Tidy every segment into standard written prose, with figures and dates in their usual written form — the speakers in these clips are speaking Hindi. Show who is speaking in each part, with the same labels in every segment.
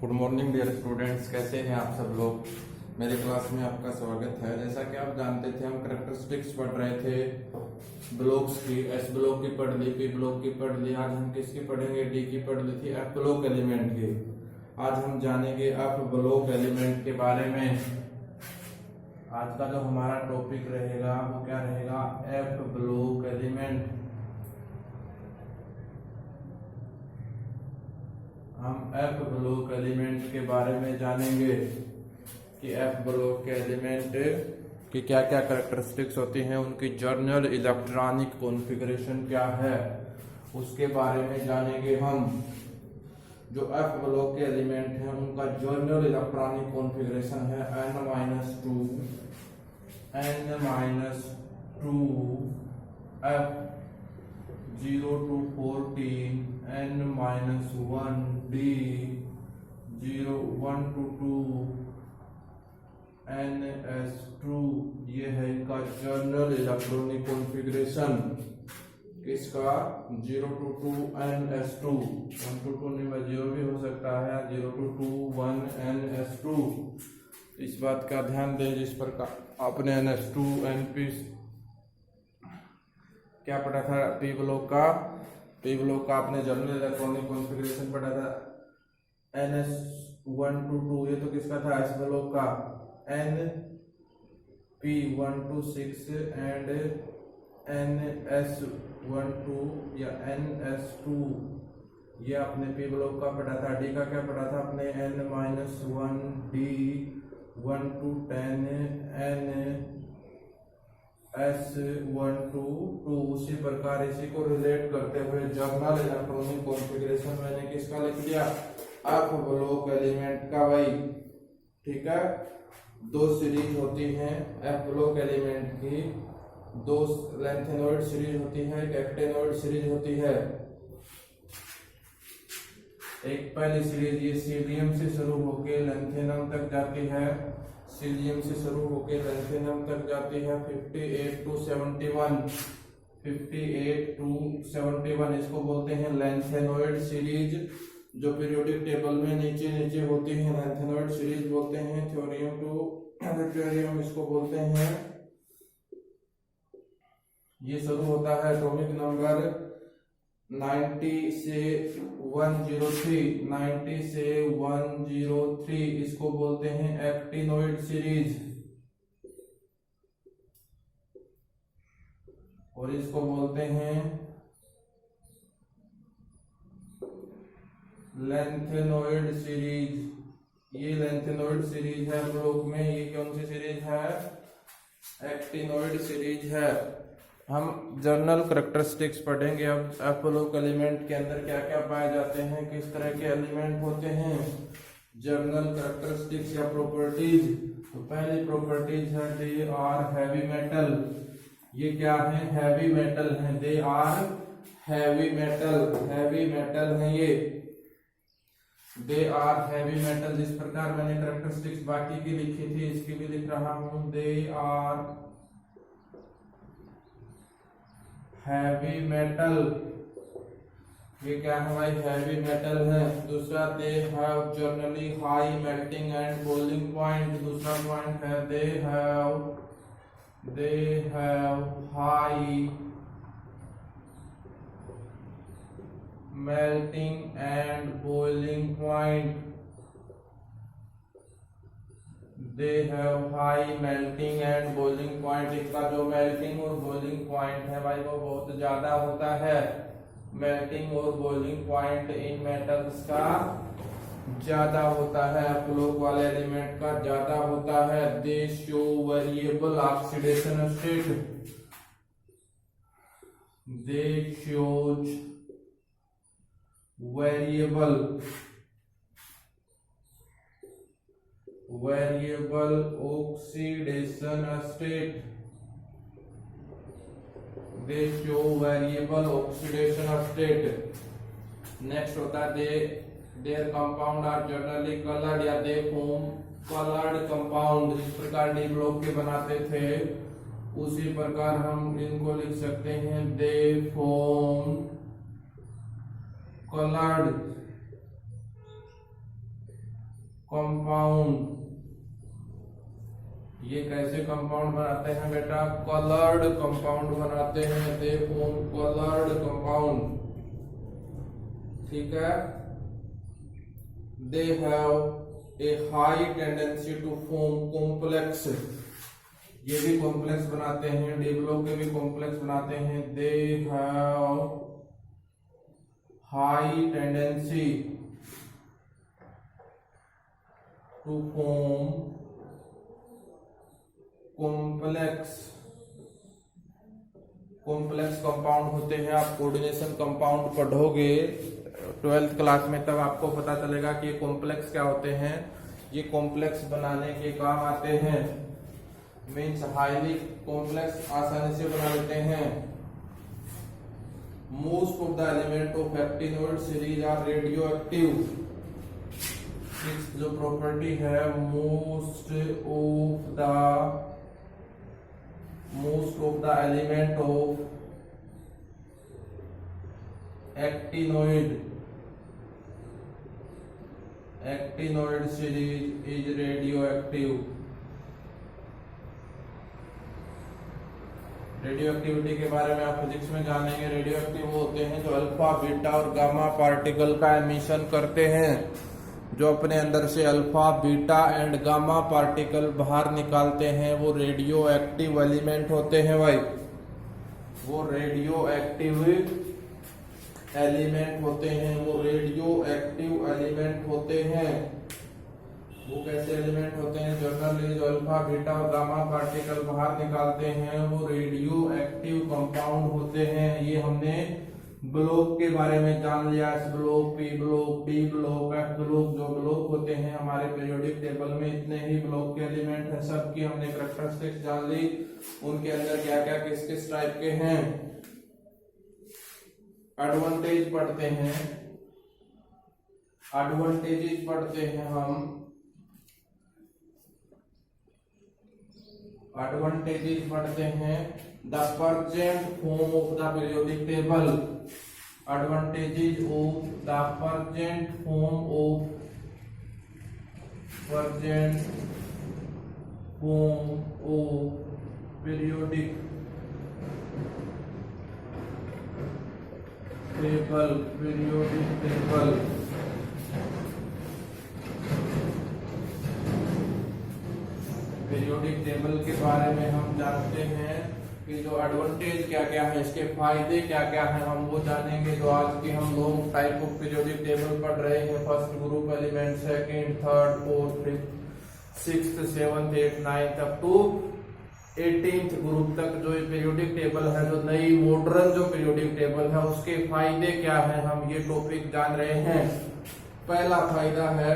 Speaker 1: गुड मॉर्निंग डियर स्टूडेंट्स, कैसे हैं आप सब लोग। मेरी क्लास में आपका स्वागत है। जैसा कि आप जानते थे, हम कैरेक्टरिस्टिक्स पढ़ रहे थे ब्लॉक्स की। एस ब्लॉक की पढ़ ली, पी ब्लॉक की पढ़ ली, आज हम किसकी पढ़ेंगे, डी की पढ़ ली थी, एफ ब्लॉक एलिमेंट की। आज हम जानेंगे एफ ब्लॉक एलिमेंट के बारे में। आज का जो हमारा टॉपिक रहेगा वो क्या रहेगा, एफ ब्लॉक एलिमेंट। हम एफ ब्लॉक एलिमेंट के बारे में जानेंगे कि एफ ब्लॉक के एलिमेंट की क्या क्या कैरेक्टरिस्टिक्स होती हैं, उनकी जर्नल इलेक्ट्रॉनिक कॉन्फ़िगरेशन क्या है, उसके बारे में जानेंगे हम। जो एफ ब्लॉक के एलिमेंट हैं उनका जर्नल इलेक्ट्रॉनिक कॉन्फ़िगरेशन है n-2 f 0 to 14 n-1 d 0 1 to 2 ns2। ये है इनका जर्नल इलेक्ट्रॉनिक कॉन्फ़िगरेशन। किसका, 0 to 2 ns2। 1 to 2 नहीं, 0 भी हो सकता है, 0 to 2 1 ns2। इस बात का ध्यान दें, जिस पर आपने ns2 np क्या पढ़ा था, पी ब्लॉक का आपने जर्नल इलेक्ट्रॉनिक कॉन्फ़िगरेशन पढ़ा था। ns1 to 2 ये तो किसका था, एस ब्लॉक का। np1 to 6 and ns1 to या ns2 ये आपने पी ब्लॉक का पढ़ा था। डी का क्या पढ़ा था आपने, n-1 d 1 to 10 n S1 to 2। उसी प्रकार इसी को रिलेट करते हुए जर्नल इलेक्ट्रॉनिक कॉन्फ़िगरेशन मैंने किसका लिख दिया, एफ ब्लॉक एलिमेंट का भाई। ठीक है, दो सीरीज होती हैं एफ ब्लॉक एलिमेंट की, दो लेंथेनॉइड सीरीज होती है, एक एक्टेनॉइड सीरीज होती है। एक पहली सीरीज ये सीलियम से शुरू होकर लेंथेनम तक जाती है, सीलियम से शुरू होकर लेंथेनम तक जाती है 58 to 71। 58 to 71 इसको बोलते हैं लेंथेनॉइड सीरीज। जो पीरियोडिक टेबल में नीचे नीचे होती है लेंथेनॉइड सीरीज बोलते हैं। थ्योरियम टू ड्यूटेरियम इसको बोलते हैं। ये शुरू होता है एटॉमिक नंबर 90 से 103। 90 से 103 इसको बोलते हैं एक्टिनोइड सीरीज, और इसको बोलते हैं लेंथेनोइड सीरीज। ये लेंथेनोइड सीरीज है ब्लॉक में। ये कौन सी सीरीज है, एक्टिनोइड सीरीज है। हम जर्नल कैरेक्टरिस्टिक्स पढ़ेंगे अब। एफ ब्लॉक एलिमेंट के अंदर क्या क्या पाए जाते हैं, किस तरह के एलिमेंट होते हैं, जर्नल कैरेक्टरिस्टिक्स या प्रॉपर्टीज। तो पहली प्रॉपर्टीज है दे आर हैवी मेटल। ये क्या है, हैवी मेटल है, they are heavy metal, heavy metal है ये, दे आर हैवी मेटल। जिस प्रकार मैंने कैरेक्टरिस्टिक्स बाकी की लिखी थी, इसकी भी लिख रहा हूं, दे आर हैवी मेटल। ये क्या है भाई, हैवी मेटल है। दूसरा, they have generally high melting and boiling point. दूसरा पॉइंट है they have high melting and boiling point. They have high melting and boiling point. इसका जो मेल्टिंग और बॉइलिंग पॉइंट है भाई वो बहुत ज्यादा होता है। मेल्टिंग और बॉइलिंग पॉइंट इन मेटल्स का ज्यादा होता है, ब्लॉक वाले एलिमेंट का ज्यादा होता है। They show variable oxidation state. They shows variable oxidation state. They show variable oxidation state. Next होता है their compound are generally coloured या दे फॉर्म कलर्ड कंपाउंड। जिस प्रकार डी ब्लॉक के बनाते थे उसी प्रकार हम इनको लिख सकते हैं, दे फॉर्म colored कंपाउंड। ये कैसे कंपाउंड बनाते हैं बेटा? कलर्ड कंपाउंड बनाते हैं। दे फॉर्म कलर्ड कंपाउंड, ठीक है। They have a high tendency to form complex, ये भी कॉम्प्लेक्स बनाते हैं। डी ब्लॉक के भी कॉम्प्लेक्स बनाते हैं। They have high tendency to form complex compound होते हैं। आप कोऑर्डिनेशन कंपाउंड पढ़ोगे 12th क्लास में, तब आपको पता चलेगा कि ये कॉम्प्लेक्स क्या होते हैं। ये कॉम्प्लेक्स बनाने के काम आते हैं। मीन्स हाईली कॉम्प्लेक्स आसानी से बना लेते हैं। Most of the element of actinoid series are radioactive. जो प्रॉपर्टी है most of the element of actinoid series is radioactive। Radio activity के बारे में आप फिजिक्स में जानेंगे। रेडियो एक्टिव होते हैं जो अल्फा बीटा और गामा पार्टिकल का एमिशन करते हैं, जो अपने अंदर से alpha beta and gamma particle बाहर निकालते हैं। वो रेडियो एक्टिव एलिमेंट होते हैं भाई। वो रेडियो एक्टिव एलिमेंट होते हैं। वो रेडियो एक्टिव एलिमेंट होते हैं। वो कैसे एलिमेंट होते हैं? जनरली जो अल्फा बीटा और गामा पार्टिकल बाहर निकालते हैं वो रेडियो एक्टिव कंपाउंड होते हैं। ये हमने ब्लॉक के बारे में जान लिया। S block, P block, D block, F block, जो ब्लॉक होते हैं हमारे पीरियोडिक टेबल में, इतने ही ब्लॉक के एलिमेंट हैं। सबकी हमने कैरेक्टरिस्टिक्स जान ली, उनके अंदर क्या क्या किस किस टाइप के हैं। एडवांटेज पढ़ते हैं, एडवांटेजेस पढ़ते हैं हम। एडवांटेजेस पढ़ते हैं। The percent form of the periodic table. Advantages of the percent form of periodic table. Periodic table के बारे में हम जानते हैं कि जो एडवांटेज क्या क्या है, इसके फायदे क्या क्या हैं, हम वो जानेंगे। जो आज के हम लोग टाइप ऑफ पीरियोडिक टेबल पढ़ रहे हैं, first group element, second, third, fourth, fifth, sixth, seventh, eight, ninth up to 18th group तक जो पीरियोडिक टेबल है, जो नई मॉडर्न जो पीरियोडिक टेबल है, उसके फायदे क्या है, हम ये टॉपिक जान रहे हैं। पहला फायदा है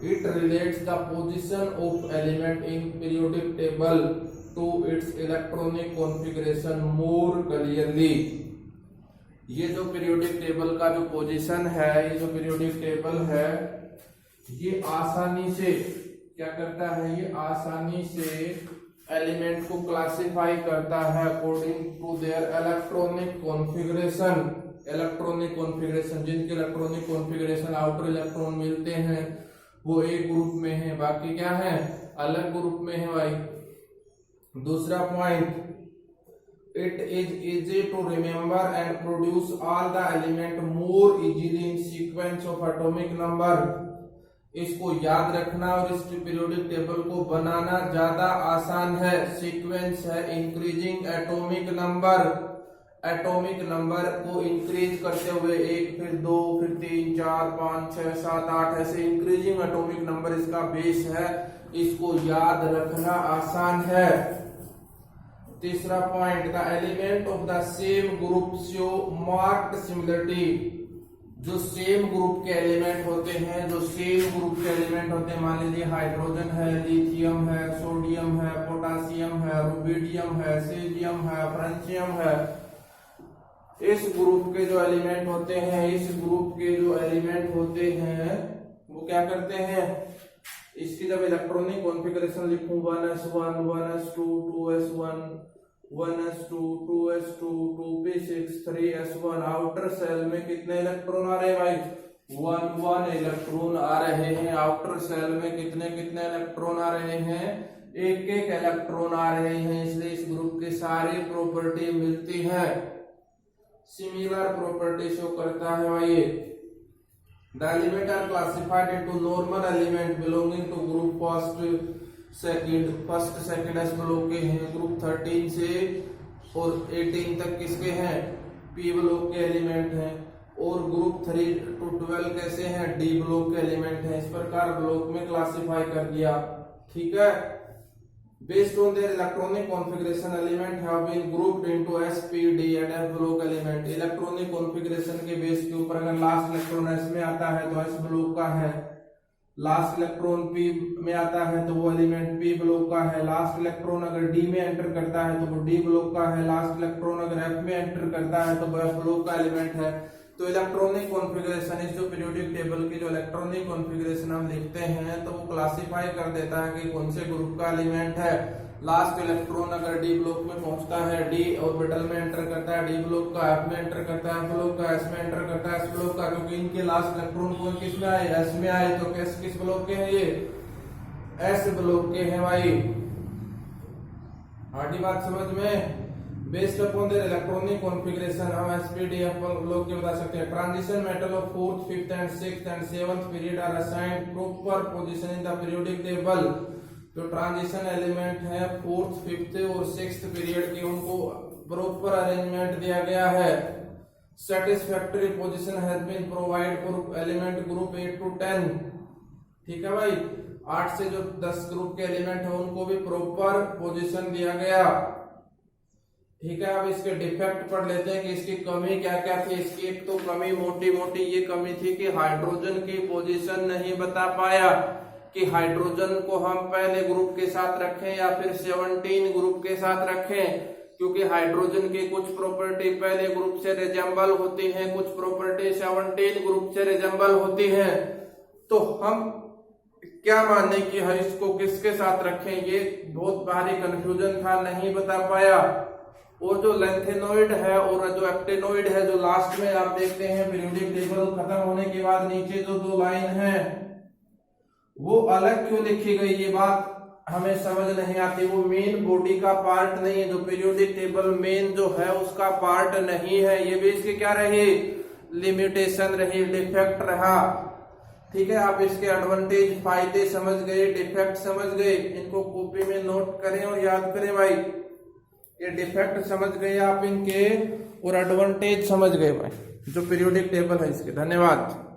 Speaker 1: it relates the position of element in periodic table to its electronic configuration more clearly। ये जो पीरियोडिक टेबल का जो पोजीशन है, ये जो पीरियोडिक टेबल है, ये आसानी से क्या करता है? ये आसानी से एलिमेंट को क्लासिफाई करता है according to their electronic configuration. Electronic configuration, जिनके इलेक्ट्रॉनिक कॉन्फ़िगरेशन आउटर इलेक्ट्रॉन मिलते हैं वो एक ग्रुप में है, बाकी क्या है? अलग ग्रुप में है भाई। दूसरा point, it is easy to remember and produce all the element more easily in sequence of atomic number. इसको याद रखना और इस पीरियोडिक टेबल को बनाना ज्यादा आसान है। सीक्वेंस है increasing atomic number. Atomic number को इंक्रीज करते हुए 1, फिर 2, फिर 3, 4, 5, 6, 7, 8 ऐसे इंक्रीजिंग एटॉमिक नंबर इसका बेस है। इसको याद रखना आसान है। तीसरा point, the element of the same group show marked similarity. जो सेम ग्रुप के एलिमेंट होते हैं, जो सेम ग्रुप के एलिमेंट होते हैं, मान लीजिए हाइड्रोजन है, लिथियम है, सोडियम है, पोटासियम है, रुबिडियम है, सीजियम है, फ्रांसियम है, इस ग्रुप के जो एलिमेंट होते हैं, इस ग्रुप के जो एलिमेंट होते हैं वो क्या करते हैं? इसकी जब इलेक्ट्रॉनिक कॉन्फ़िगरेशन लिखूं 1s1, 1s2, 2s1, 1s2, 2s2, 2p6, 3s1, outer cell में कितने इलेक्ट्रॉन आ रहे हैं भाई? 1 इलेक्ट्रॉन आ रहे हैं। आउटर सेल में कितने कितने इलेक्ट्रॉन आ रहे हैं? एक एक इलेक्ट्रॉन आ रहे हैं, इसलिए इस ग्रुप की सारी प्रॉपर्टी मिलती है, सिमिलर प्रॉपर्टी शो करता है भाई। The element are classified into normal element belonging to group first second S block के हैं। ग्रुप 13 से और 18 तक किसके हैं? पी ब्लॉक के एलिमेंट हैं। और ग्रुप 3 to 12 कैसे हैं? डी ब्लॉक के एलिमेंट हैं। इस प्रकार ब्लॉक में क्लासिफाई कर दिया, ठीक है। Based on their electronic configuration, element have been grouped into S, P, D and F block element. Electronic configuration के बेस के ऊपर अगर लास्ट इलेक्ट्रॉन S में आता है तो S ब्लॉक का है, लास्ट इलेक्ट्रॉन P में आता है तो वो एलिमेंट P ब्लॉक का है, लास्ट इलेक्ट्रॉन अगर D में एंटर करता है तो वो D ब्लॉक का है, लास्ट इलेक्ट्रॉन अगर F में एंटर करता है तो वो F ब्लॉक का एलिमेंट है। तो इलेक्ट्रॉनिक कॉन्फ़िगरेशन इस जो पीरियोडिक टेबल की जो इलेक्ट्रॉनिक कॉन्फ़िगरेशन हम लिखते हैं तो वो क्लासिफाई कर देता है कि कौन से ग्रुप का एलिमेंट है। लास्ट इलेक्ट्रॉन अगर डी ब्लॉक में पहुंचता है, डी ऑर्बिटल में एंटर करता है डी ब्लॉक का, एफ में एंटर करता है एफ ब्लॉक का, एस में एंटर करता है एस ब्लॉक का, क्योंकि इनके लास्ट इलेक्ट्रॉन कौन किस में आए? एस में आए। तो किस ब्लॉक के हैं? ये एस ब्लॉक के हैं भाई। आधी बात समझ में? Based upon their electronic configuration हम एसपीडीएफ ब्लॉक के बता सकते हैं। Transition metal of 4th, 5th and 6th and 7th period are assigned proper position in the periodic table. जो ट्रांजिशन एलिमेंट है 4th, 5th और 6th पीरियड के, उनको प्रॉपर अरेंजमेंट दिया गया है। Satisfactory position has been provide for element group 8 to 10, ठीक है भाई। 8 से जो 10 ग्रुप के एलिमेंट है उनको भी प्रॉपर पोजीशन दिया गया, ठीक है। अब इसके डिफेक्ट पढ़ लेते हैं कि इसकी कमी क्या क्या थी। इसकी एक तो कमी मोटी मोटी ये कमी थी कि हाइड्रोजन की पोजीशन नहीं बता पाया कि हाइड्रोजन को हम पहले ग्रुप के साथ रखें या फिर 17 ग्रुप के साथ रखें, क्योंकि हाइड्रोजन की कुछ प्रॉपर्टी पहले ग्रुप से रिजेंबल होती हैं, कुछ प्रॉपर्टी 17 ग्रुप से रिजेंबल होती हैं। तो हम क्या माने कि इसको किसके साथ रखें, ये बहुत भारी कंफ्यूजन था, नहीं बता पाया। और जो लेंथेनॉइड है और जो एक्टेनॉइड है, जो लास्ट में आप देखते हैं पीरियोडिक टेबल खत्म होने के बाद नीचे जो दो लाइन है वो अलग क्यों लिखी गई, ये बात हमें समझ नहीं आती। वो मेन बॉडी का पार्ट नहीं है, जो पीरियोडिक टेबल मेन जो है उसका पार्ट नहीं है। ये भी इसकी क्या रही? लिमिटेशन रही, डिफेक्ट रहा, ठीक है। आप इसके एडवांटेज फायदे समझ गए, डिफेक्ट समझ गए, इनको कॉपी में नोट करें और याद करें भाई। ये डिफेक्ट समझ गए आप इनके और एडवांटेज समझ गए भाई, जो पीरियोडिक टेबल है इसके। धन्यवाद।